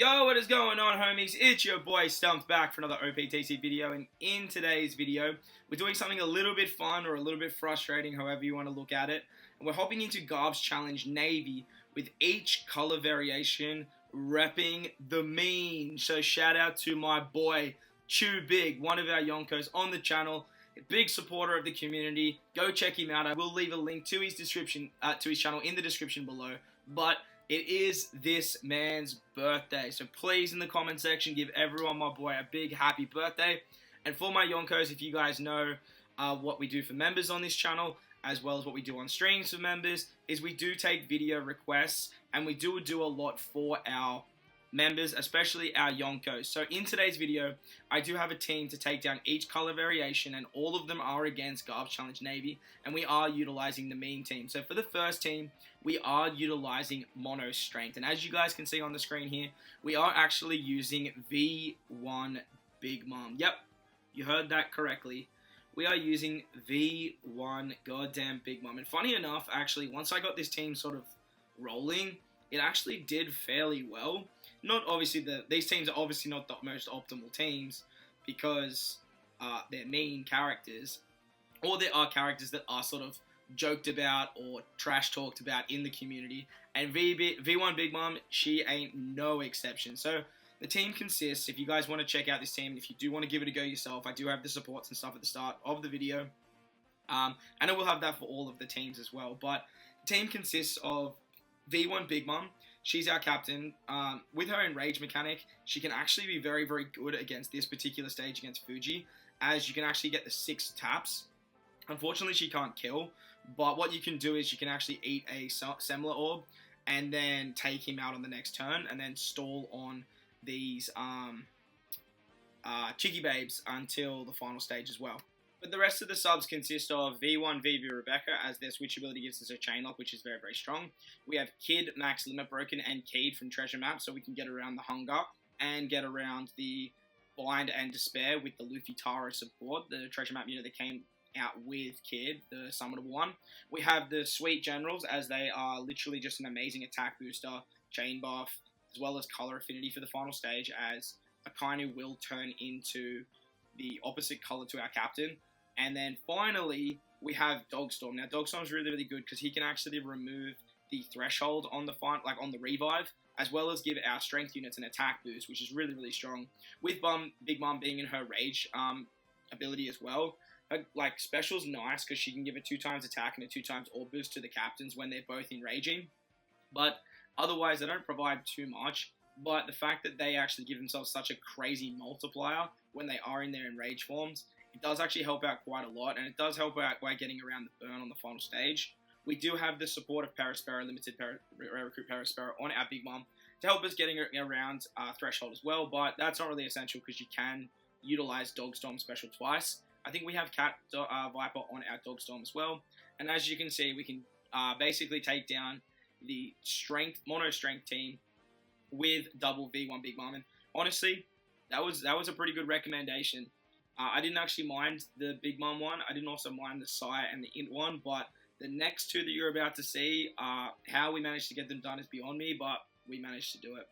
Yo, what is going on, homies? It's your boy Stumped back for another Optc video, and in today's video, we're doing something a little bit fun or a little bit frustrating, however you want to look at it. And we're hopping into Garp's challenge Navy with each color variation repping the mean. So shout out to my boy CHOO Big, one of our Yonkos on the channel, a big supporter of the community. Go check him out. I will leave a link to his channel in the description below. But it is this man's birthday, so please in the comment section give everyone, my boy, a big happy birthday. And for my Yonkos, if you guys know what we do for members on this channel, as well as what we do on streams for members, is we do take video requests, and we do a lot for our members, especially our Yonkos. So in today's video, I do have a team to take down each color variation, and all of them are against Garp's Challenge Navy, and we are utilizing the mean team. So for the first team, we are utilizing mono strength, and as you guys can see on the screen here, we are actually using V1 Big Mom. Yep, you heard that correctly. We are using V1 goddamn Big Mom. And funny enough, actually, once I got this team sort of rolling, it actually did fairly well. Not obviously, these teams are obviously not the most optimal teams because they're mean characters, or there are characters that are sort of joked about or trash talked about in the community. And V1 Big Mom, she ain't no exception. So the team consists, if you guys want to check out this team, if you do want to give it a go yourself, I do have the supports and stuff at the start of the video. And I will have that for all of the teams as well. But the team consists of V1 Big Mom. She's our captain. With her enrage mechanic, she can actually be very, very good against this particular stage against Fuji, as you can actually get the 6 taps. Unfortunately, she can't kill, but what you can do is you can actually eat a Semmler Orb and then take him out on the next turn, and then stall on these Chicky Babes until the final stage as well. But the rest of the subs consist of V1 VV Rebecca, as their switch ability gives us a chain lock, which is very, very strong. We have Kid, Max Limit Broken, and Keyed from Treasure Map, so we can get around the Hunger and get around the Bind and Despair with the Luffy Taro support, the Treasure Map unit that came out with Kid, the summonable one. We have the Sweet Generals, as they are literally just an amazing attack booster, chain buff, as well as color affinity for the final stage, as Akainu will turn into the opposite color to our captain. And then finally, we have Dogstorm. Now, Dogstorm is really, really good because he can actually remove the threshold on the on the revive, as well as give our strength units an attack boost, which is really, really strong. With Big Mom being in her rage ability as well, her special's nice because she can give a 2x attack and a 2x orb boost to the captains when they're both enraging. But otherwise, they don't provide too much. But the fact that they actually give themselves such a crazy multiplier when they are in their enraged forms, it does actually help out quite a lot, and it does help out by getting around the burn on the final stage. We do have the support of Paraspero, limited recruit Paraspero on our Big Mom to help us getting around Threshold as well, but that's not really essential because you can utilize Dogstorm special twice. I think we have Cat Viper on our Dogstorm as well, and as you can see, we can basically take down the mono strength team with double V1 Big Mom. And honestly, that was a pretty good recommendation. I didn't actually mind the Big Mom one. I didn't also mind the Sai and the Int one, but the next two that you're about to see, how we managed to get them done is beyond me, but we managed to do it.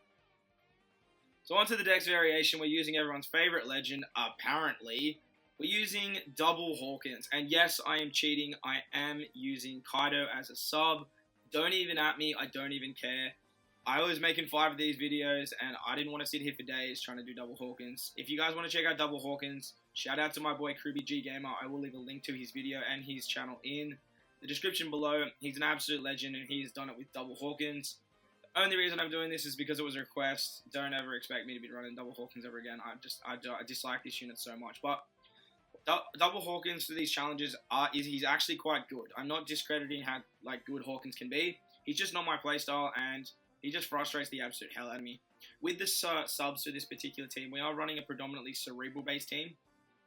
So onto the Dex variation, we're using everyone's favorite legend, apparently. We're using double Hawkins, and yes, I am cheating. I am using Kaido as a sub. Don't even at me, I don't even care. I was making 5 of these videos, and I didn't want to sit here for days trying to do double Hawkins. If you guys want to check out double Hawkins, shout out to my boy Kruby G Gamer. I will leave a link to his video and his channel in the description below. He's an absolute legend, and he's done it with double Hawkins. The only reason I'm doing this is because it was a request. Don't ever expect me to be running double Hawkins ever again. I dislike this unit so much. But double Hawkins for these challenges he's actually quite good. I'm not discrediting how good Hawkins can be. He's just not my playstyle, and he just frustrates the absolute hell out of me. With the subs for this particular team, we are running a predominantly cerebral-based team.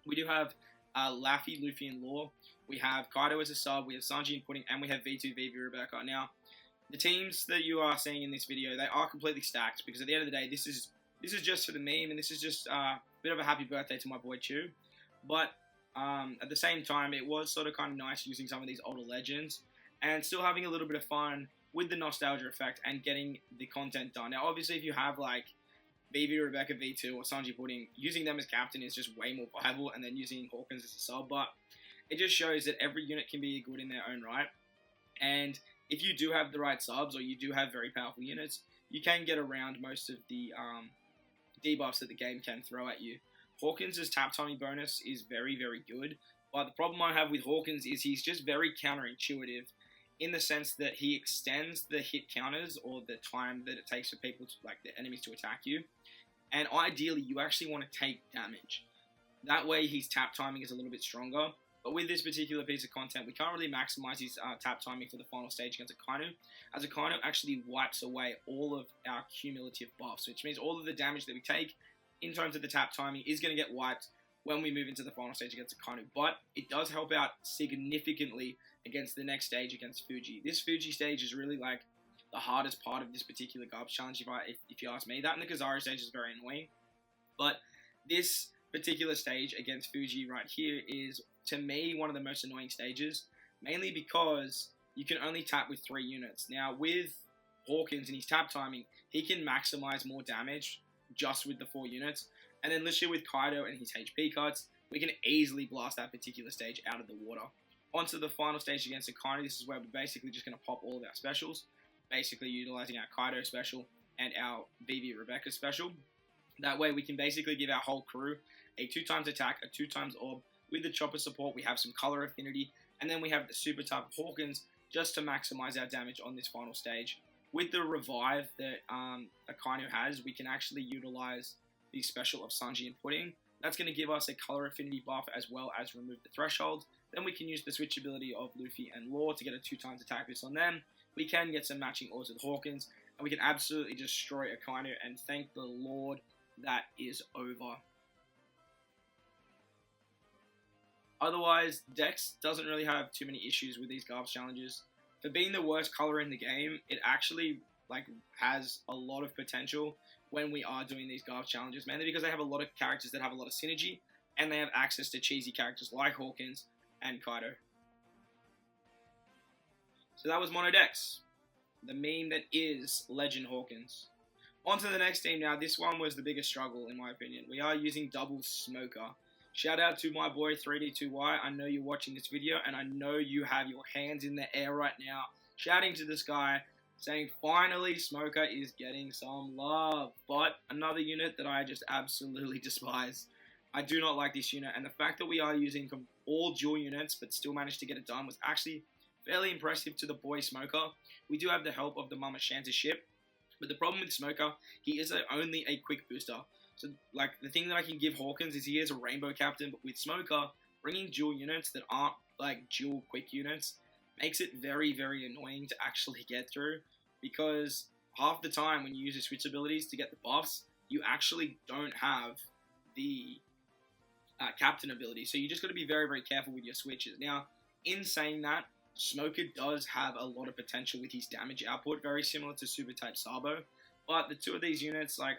We do have Laffy, Luffy, and Law. We have Kaido as a sub, we have Sanji and Pudding, and we have V2 VV Rebecca. Now, the teams that you are seeing in this video, they are completely stacked, because at the end of the day, this is just for the meme, and this is just a bit of a happy birthday to my boy CHOO. But at the same time, it was sort of kind of nice using some of these older legends, and still having a little bit of fun with the nostalgia effect and getting the content done. Now, obviously, if you have Vivi, Rebecca, V2, or Sanji Pudding, using them as captain is just way more viable, and then using Hawkins as a sub. But it just shows that every unit can be good in their own right. And if you do have the right subs, or you do have very powerful units, you can get around most of the debuffs that the game can throw at you. Hawkins' tap timing bonus is very, very good. But the problem I have with Hawkins is he's just very counterintuitive, in the sense that he extends the hit counters, or the time that it takes for people to, like, the enemies to attack you. And ideally, you actually want to take damage. That way, his tap timing is a little bit stronger. But with this particular piece of content, we can't really maximize his tap timing for the final stage against Akainu, as Akainu actually wipes away all of our cumulative buffs, which means all of the damage that we take in terms of the tap timing is going to get wiped when we move into the final stage against Akainu. But it does help out significantly against the next stage against Fuji. This Fuji stage is really like the hardest part of this particular Garp challenge, if you ask me. That and the Kizaru stage is very annoying. But this particular stage against Fuji right here is, to me, one of the most annoying stages, mainly because you can only tap with 3 units. Now, with Hawkins and his tap timing, he can maximize more damage just with the 4 units. And then literally with Kaido and his HP cuts, we can easily blast that particular stage out of the water. Onto the final stage against Akainu, this is where we're basically just going to pop all of our specials, basically utilizing our Kaido special and our Vivi Rebecca special. That way we can basically give our whole crew a 2x attack, a 2x orb. With the chopper support, we have some color affinity, and then we have the super type of Hawkins just to maximize our damage on this final stage. With the revive that Akainu has, we can actually utilize the special of Sanji and Pudding. That's going to give us a color affinity buff as well as remove the threshold. Then we can use the switch ability of Luffy and Law to get a 2x attack boost on them. We can get some matching orbs with Hawkins, and we can absolutely destroy Akainu, and thank the Lord that is over. Otherwise, Dex doesn't really have too many issues with these Garp challenges. For being the worst color in the game, it actually has a lot of potential when we are doing these Garp challenges, mainly because they have a lot of characters that have a lot of synergy, and they have access to cheesy characters like Hawkins and Kaido. So that was Mono Dex, the meme that is Legend Hawkins. On to the next team now. This one was the biggest struggle, in my opinion. We are using double Smoker. Shout out to my boy 3D2Y. I know you're watching this video, and I know you have your hands in the air right now, shouting to the sky, saying finally Smoker is getting some love. But another unit that I just absolutely despise. I do not like this unit, and the fact that we are using all dual units but still managed to get it done was actually fairly impressive to the boy Smoker. We do have the help of the Mama Shanta ship, but the problem with Smoker, he is only a quick booster. So, the thing that I can give Hawkins is he is a rainbow captain, but with Smoker, bringing dual units that aren't, dual quick units makes it very, very annoying to actually get through, because half the time when you use your switch abilities to get the buffs, you actually don't have the captain ability. So you just got to be very, very careful with your switches. Now, in saying that, Smoker does have a lot of potential with his damage output, very similar to Super Type Sabo. But the two of these units, I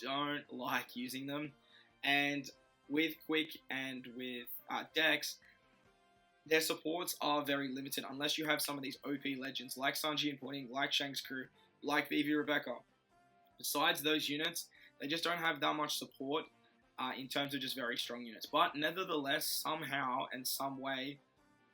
don't like using them. And with Quick and with Dex, their supports are very limited unless you have some of these OP legends like Sanji and Pudding, like Shanks' crew, like Vivi Rebecca. Besides those units, they just don't have that much support in terms of just very strong units. But nevertheless, somehow and some way,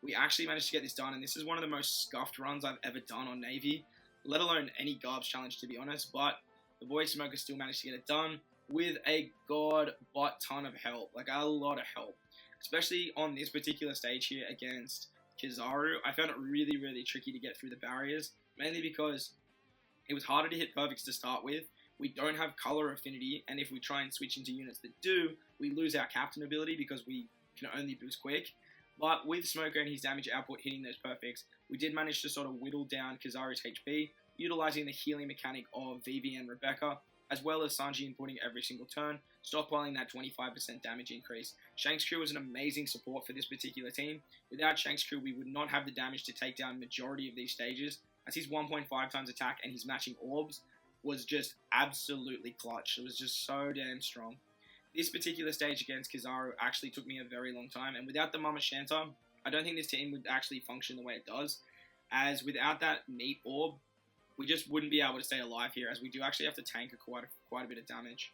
we actually managed to get this done. And this is one of the most scuffed runs I've ever done on Navy, let alone any Garbs challenge, to be honest. But the boy Smoker still managed to get it done with a ton of help, a lot of help. Especially on this particular stage here against Kizaru, I found it really, really tricky to get through the barriers, mainly because it was harder to hit perfects to start with. We don't have color affinity, and if we try and switch into units that do, we lose our captain ability because we can only boost quick. But with Smoker and his damage output hitting those perfects, we did manage to sort of whittle down Kizaru's HP, utilizing the healing mechanic of Vivi and Rebecca, as well as Sanji and Pudding every single turn, stockpiling that 25% damage increase. Shanks' crew was an amazing support for this particular team. Without Shanks' crew, we would not have the damage to take down majority of these stages, as his 1.5 times attack and his matching orbs was just absolutely clutch. It was just so damn strong. This particular stage against Kizaru actually took me a very long time, and without the Mama Shanta, I don't think this team would actually function the way it does, as without that meat orb, we just wouldn't be able to stay alive here, as we do actually have to tank quite a bit of damage.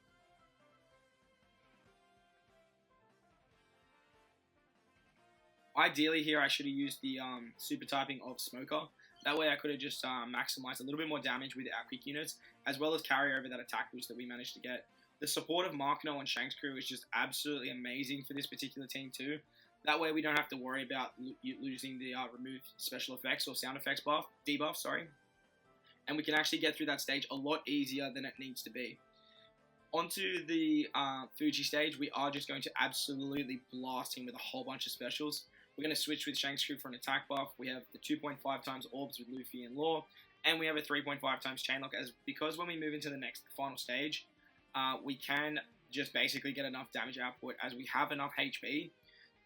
Ideally here, I should have used the super typing of Smoker. That way I could have just maximized a little bit more damage with our quick units, as well as carry over that attack boost that we managed to get. The support of Markno and Shanks' crew is just absolutely amazing for this particular team too. That way we don't have to worry about losing the remove special effects or sound effects debuff, sorry. And we can actually get through that stage a lot easier than it needs to be. Onto the Fuji stage, we are just going to absolutely blast him with a whole bunch of specials. We're going to switch with Shanks' crew for an attack buff. We have the 2.5 times orbs with Luffy and Law, and we have a 3.5 times chainlock, because when we move into the next final stage, we can just basically get enough damage output, as we have enough HP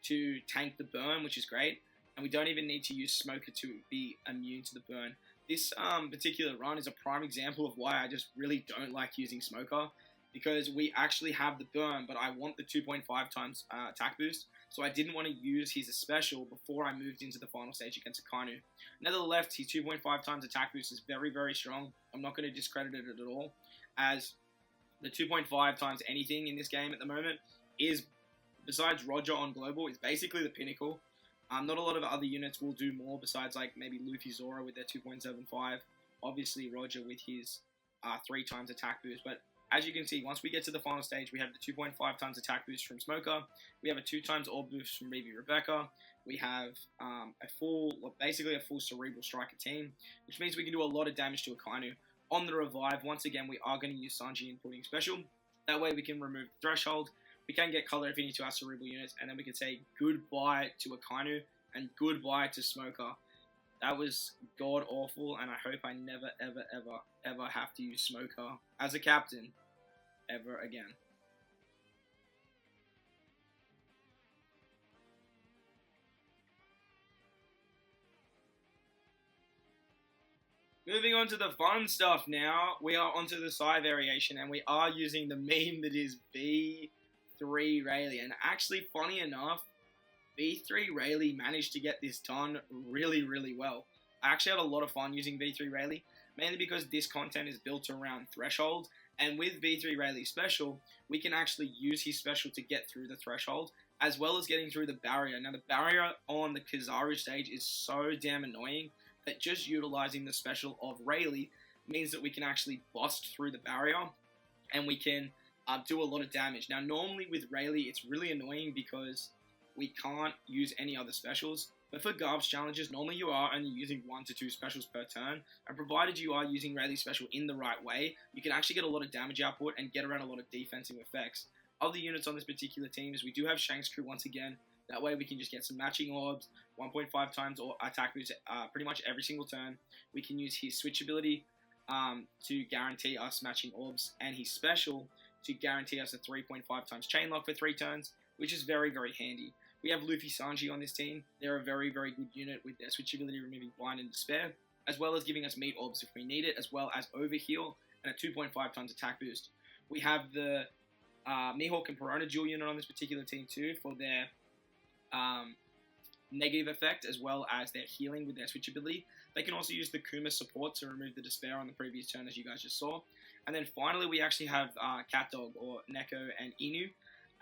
to tank the burn, which is great, and we don't even need to use Smoker to be immune to the burn. This particular run is a prime example of why I just really don't like using Smoker, because we actually have the burn, but I want the 2.5 times attack boost, so I didn't want to use his special before I moved into the final stage against Akainu. Nevertheless, his 2.5 times attack boost is very, very strong. I'm not going to discredit it at all, as the 2.5 times anything in this game at the moment is, besides Roger on Global, is basically the pinnacle. Not a lot of other units will do more besides like maybe Luffy Zora with their 2.75. Obviously Roger with his 3 times attack boost. But as you can see, once we get to the final stage, we have the 2.5 times attack boost from Smoker. We have a 2 times orb boost from Vivi Rebecca. We have basically a full Cerebral Striker team, which means we can do a lot of damage to Akainu. On the revive, once again, we are going to use Sanji and Pudding Special. That way we can remove the Threshold. We can get color affinity to our cerebral units, and then we can say goodbye to Akainu and goodbye to Smoker. That was god awful, and I hope I never, ever, ever, ever have to use Smoker as a captain ever again. Moving on to the fun stuff now, we are onto the Psy variation, and we are using the meme that is B3 Rayleigh. And actually, funny enough, B3 Rayleigh managed to get this done really, really well. I actually had a lot of fun using B3 Rayleigh, mainly because this content is built around Threshold, and with B3 Rayleigh special, we can actually use his special to get through the Threshold, as well as getting through the barrier. Now, the barrier on the Kizaru stage is so damn annoying that just utilizing the special of Rayleigh means that we can actually bust through the barrier, and we can do a lot of damage. Now, normally with Rayleigh, it's really annoying because we can't use any other specials, but for Garp's challenges, normally you are only using 1 to 2 specials per turn, and provided you are using Rayleigh's special in the right way, you can actually get a lot of damage output and get around a lot of defensive effects. Of the units on this particular team is we do have Shanks' crew once again. That way we can just get some matching orbs, 1.5 times or attack boost pretty much every single turn. We can use his switch ability to guarantee us matching orbs, and his special to guarantee us a 3.5 times chain lock for 3 turns, which is very, very handy. We have Luffy Sanji on this team. They're a very, very good unit with their switch ability removing Blind and Despair, as well as giving us meat orbs if we need it, as well as overheal and a 2.5 times attack boost. We have the Mihawk and Perona dual unit on this particular team too for their negative effect, as well as their healing with their switch ability. They can also use the Kuma support to remove the Despair on the previous turn, as you guys just saw. And then finally, we actually have CatDog, or Neko, and Inu,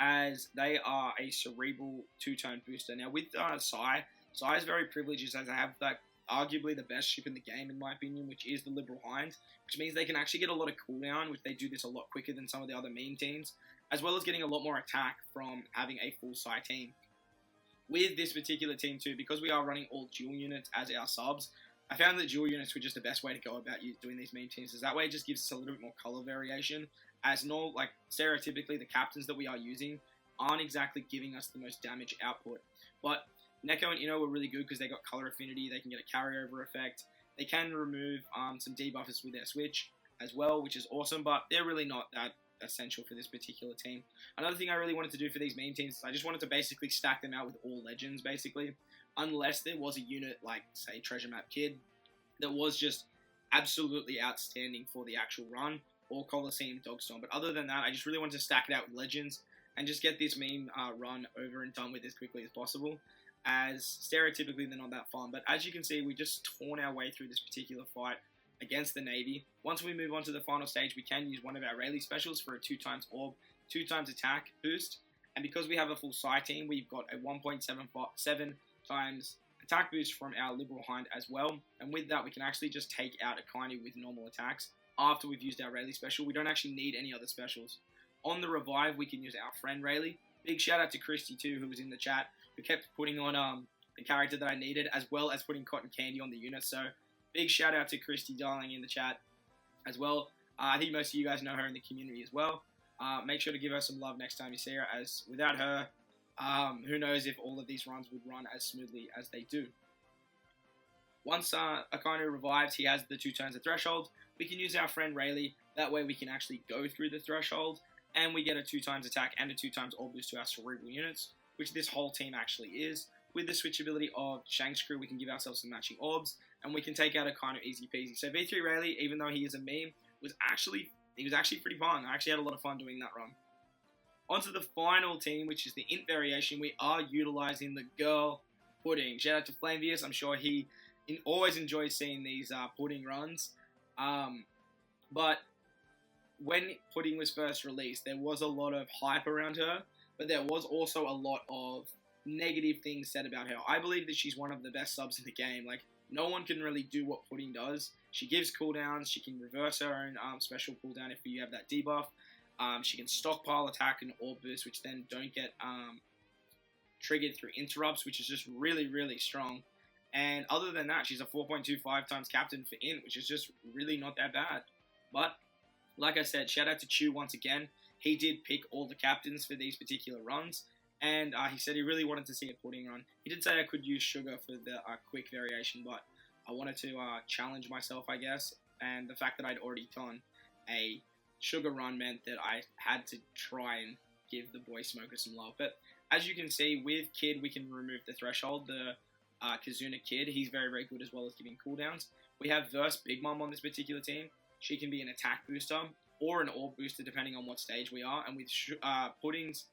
as they are a cerebral 2-turn booster. Now, with Psy is very privileged, as they have arguably the best ship in the game, in my opinion, which is the Liberal Hind, which means they can actually get a lot of cooldown, which they do this a lot quicker than some of the other meme teams, as well as getting a lot more attack from having a full Psy team. With this particular team too, because we are running all dual units as our subs, I found that dual units were just the best way to go about doing these meme teams, as that way it just gives us a little bit more color variation, as stereotypically the captains that we are using aren't exactly giving us the most damage output. But Neko and Ino were really good because they got color affinity, they can get a carryover effect, they can remove some debuffers with their switch as well, which is awesome, but they're really not that essential for this particular team. Another thing I really wanted to do for these meme teams is I just wanted to basically stack them out with all legends, basically, unless there was a unit like, say, Treasure Map Kid that was just absolutely outstanding for the actual run, or Coliseum Dogstorm. But other than that, I just really wanted to stack it out with legends and just get this meme run over and done with as quickly as possible, as stereotypically they're not that fun. But as you can see, we just torn our way through this particular fight against the Navy. Once we move on to the final stage, we can use one of our Rayleigh specials for a 2x orb, 2x attack boost. And because we have a full Psi team, we've got a 1.7 times attack boost from our Liberal Hind as well. And with that, we can actually just take out Akainu with normal attacks after we've used our Rayleigh special. We don't actually need any other specials. On the revive, we can use our friend Rayleigh. Big shout out to Christy too, who was in the chat, who kept putting on the character that I needed, as well as putting Cotton Candy on the unit. So big shout out to Christy darling in the chat as well. I think most of you guys know her in the community as well. Make sure to give her some love next time you see her, as without her, who knows if all of these runs would run as smoothly as they do. Once Akainu revives, he has the 2 turns of threshold. We can use our friend Rayleigh. That way we can actually go through the threshold, and we get a 2x attack and a 2x orb boost to our cerebral units, which this whole team actually is. With the switchability of Shank's crew, we can give ourselves some matching orbs, and we can take out Akainu easy peasy. So V3 Rayleigh, even though he is a meme, was actually pretty fun. I actually had a lot of fun doing that run. Onto the final team, which is the int variation. We are utilizing the girl Pudding. Shout out to Flamevius. I'm sure he always enjoys seeing these Pudding runs. But when Pudding was first released, there was a lot of hype around her, but there was also a lot of negative things said about her. I believe that she's one of the best subs in the game. Like, no one can really do what Pudding does. She gives cooldowns. She can reverse her own special cooldown if you have that debuff. She can stockpile attack and orb boost, which then don't get triggered through interrupts, which is just really, really strong. And other than that, she's a 4.25 times captain for int, which is just really not that bad. But like I said, shout out to CHOO once again. He did pick all the captains for these particular runs, and he said he really wanted to see a Pudding run. He did say I could use Sugar for the quick variation, but I wanted to challenge myself, I guess, and the fact that I'd already done a Sugar run meant that I had to try and give the boy Smoker some love. But as you can see, with Kid, we can remove the threshold. The Kazuna Kid, he's very, very good as well as giving cooldowns. We have Verse Big Mom on this particular team. She can be an attack booster or an orb booster depending on what stage we are. And with Pudding's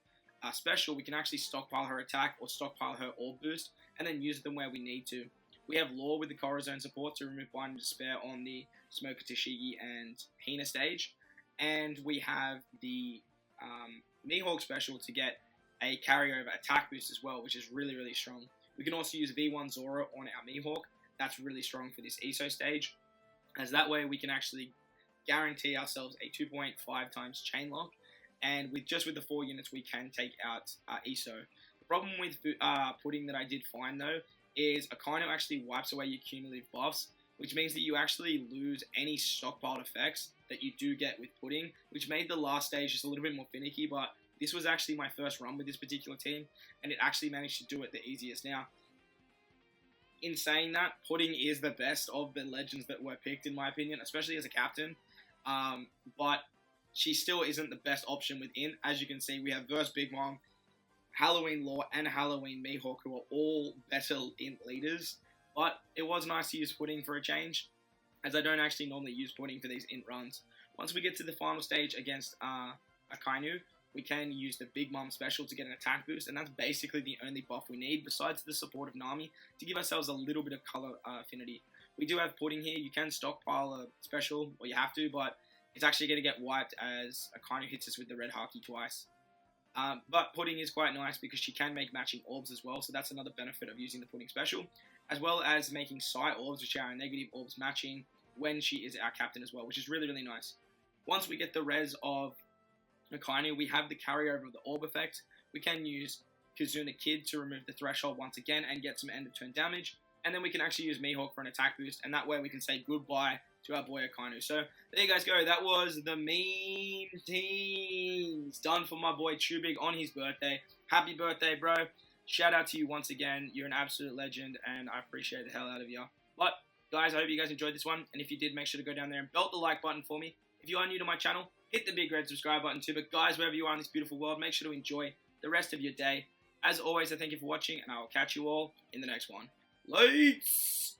special, we can actually stockpile her attack or stockpile her orb boost and then use them where we need to. We have Law with the Corazon support to remove Blind and Despair on the Smoker Tashigi and Hina stage. And we have the Mihawk special to get a carryover attack boost as well, which is really, really strong. We can also use V1 Zora on our Mihawk. That's really strong for this ESO stage, as that way we can actually guarantee ourselves a 2.5 times chain lock, and with the 4 units we can take out ESO. The problem with Pudding that I did find though is Akainu actually wipes away your cumulative buffs, which means that you actually lose any stockpiled effects that you do get with Pudding, which made the last stage just a little bit more finicky. But this was actually my first run with this particular team, and it actually managed to do it the easiest. Now, in saying that, Pudding is the best of the legends that were picked, in my opinion, especially as a captain. But she still isn't the best option within. As you can see, we have Verse Big Mom, Halloween Law, and Halloween Mihawk, who are all better int leaders. But it was nice to use Pudding for a change, as I don't actually normally use Pudding for these int runs. Once we get to the final stage against Akainu, we can use the Big Mom special to get an attack boost, and that's basically the only buff we need, besides the support of Nami, to give ourselves a little bit of color affinity. We do have Pudding here. You can stockpile a special, or you have to, but it's actually going to get wiped as Akainu hits us with the red Haki twice. But Pudding is quite nice because she can make matching orbs as well, so that's another benefit of using the Pudding special, as well as making Psi orbs, which are our negative orbs, matching when she is our captain as well, which is really, really nice. Once we get the res of Akainu, we have the carryover of the orb effect. We can use Kazuna Kid to remove the threshold once again and get some end of turn damage, and then we can actually use Mihawk for an attack boost, and that way we can say goodbye to our boy Akainu. So there you guys go. That was the meme teams done for my boy CHOO Big on his birthday. Happy birthday, bro. Shout out to you once again. You're an absolute legend, and I appreciate the hell out of you. But guys, I hope you guys enjoyed this one, and if you did, make sure to go down there and belt the like button for me. If you are new to my channel, hit the big red subscribe button too. But guys, wherever you are in this beautiful world, make sure to enjoy the rest of your day. As always, I thank you for watching, and I will catch you all in the next one. Lights!